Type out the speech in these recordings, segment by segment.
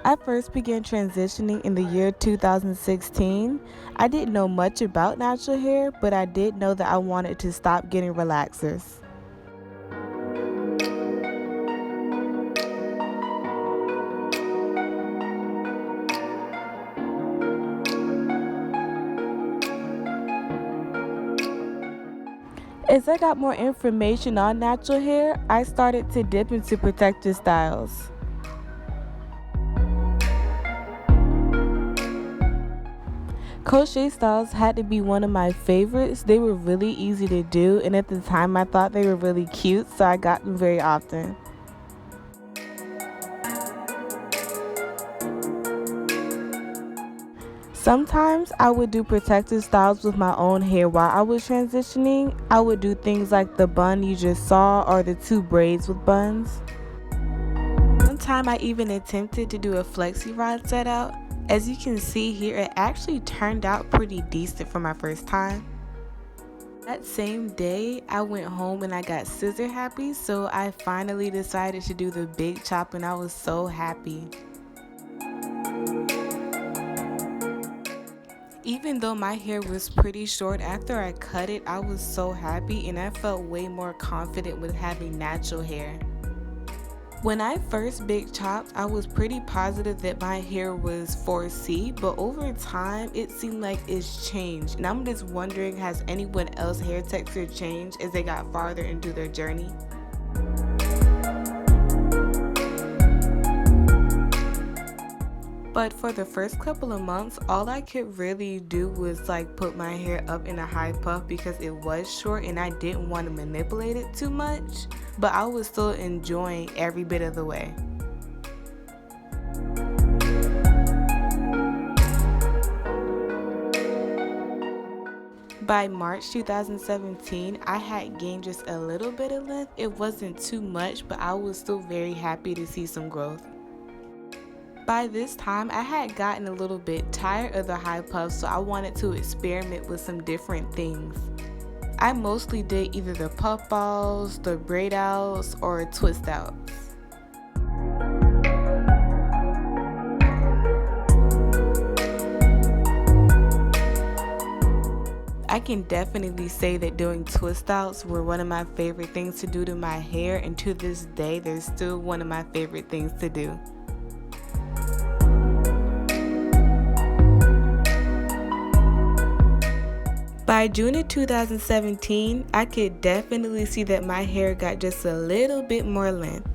I first began transitioning in the year 2016. I didn't know much about natural hair, but I did know that I wanted to stop getting relaxers. As I got more information on natural hair, I started to dip into protective styles. Crochet styles had to be one of my favorites. They were really easy to do, and at the time I thought they were really cute, so I got them very often. Sometimes I would do protective styles with my own hair while I was transitioning. I would do things like the bun you just saw or the two braids with buns. One time I even attempted to do a flexi rod set out. As you can see here, it actually turned out pretty decent for my first time. That same day, I went home and I got scissor happy, so I finally decided to do the big chop and I was so happy. Even though my hair was pretty short after I cut it, I was so happy and I felt way more confident with having natural hair. When I first big chopped, I was pretty positive that my hair was 4C, but over time it seemed like it's changed, and I'm just wondering, has anyone else's hair texture changed as they got farther into their journey? But for the first couple of months, all I could really do was like put my hair up in a high puff because it was short and I didn't want to manipulate it too much, but I was still enjoying every bit of the way. By March 2017, I had gained just a little bit of length. It wasn't too much, but I was still very happy to see some growth. By this time, I had gotten a little bit tired of the high puffs, so I wanted to experiment with some different things. I mostly did either the puff balls, the braid outs, or twist outs. I can definitely say that doing twist outs were one of my favorite things to do to my hair, and to this day, they're still one of my favorite things to do. By June of 2017, I could definitely see that my hair got just a little bit more length.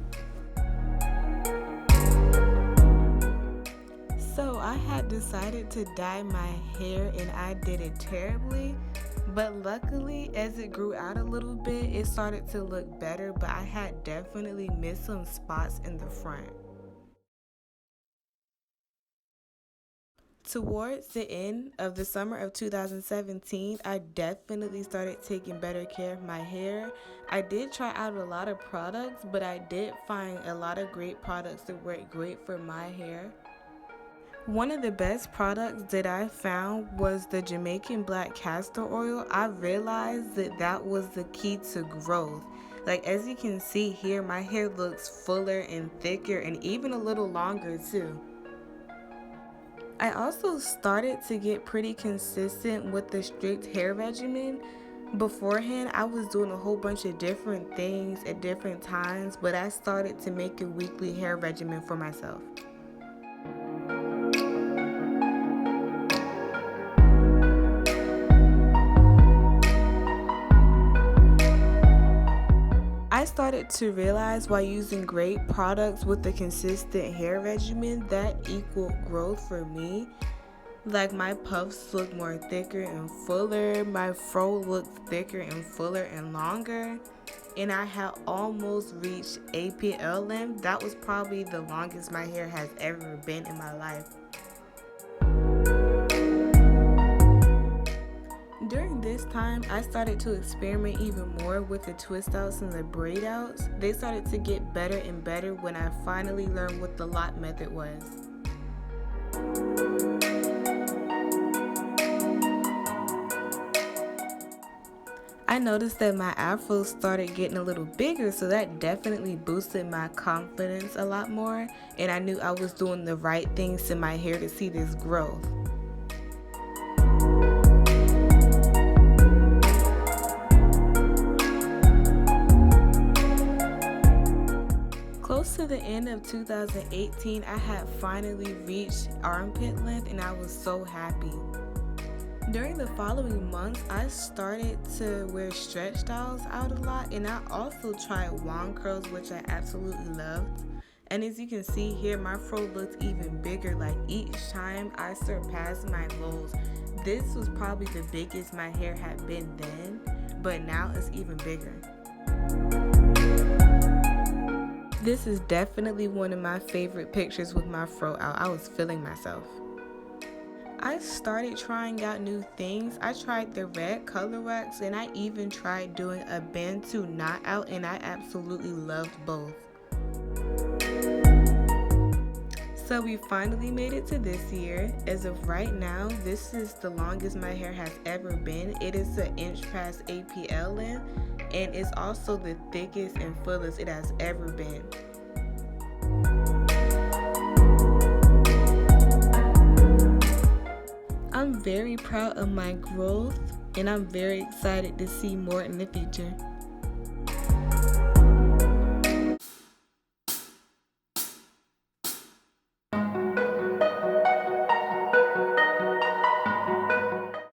So I had decided to dye my hair and I did it terribly, but luckily as it grew out a little bit, it started to look better, but I had definitely missed some spots in the front. Towards the end of the summer of 2017, I definitely started taking better care of my hair. I did try out a lot of products, but I did find a lot of great products that work great for my hair. One of the best products that I found was the Jamaican black castor oil. I realized that that was the key to growth. Like as you can see here, my hair looks fuller and thicker and even a little longer too. I also started to get pretty consistent with the strict hair regimen. Beforehand, I was doing a whole bunch of different things at different times, but I started to make a weekly hair regimen for myself. I started to realize while using great products with a consistent hair regimen that equaled growth for me. Like my puffs look more thicker and fuller, my fro looked thicker and fuller and longer, and I had almost reached APL length. That was probably the longest my hair has ever been in my life. During this time, I started to experiment even more with the twist outs and the braid outs. They started to get better and better when I finally learned what the lot method was. I noticed that my afro started getting a little bigger, so that definitely boosted my confidence a lot more, and I knew I was doing the right things to my hair to see this growth. Close to the end of 2018, I had finally reached armpit length and I was so happy. During the following months, I started to wear stretch styles out a lot, and I also tried wand curls, which I absolutely loved. And as you can see here, my fro looked even bigger. Like each time I surpassed my goals. This was probably the biggest my hair had been then, but now it's even bigger. This is definitely one of my favorite pictures with my fro out. I was feeling myself. I started trying out new things. I tried the red color wax and I even tried doing a bantu knot out, and I absolutely loved both. So we finally made it to this year. As of right now, this is the longest my hair has ever been. It is an inch past APL length, and it's also the thickest and fullest it has ever been. I'm very proud of my growth, and I'm very excited to see more in the future.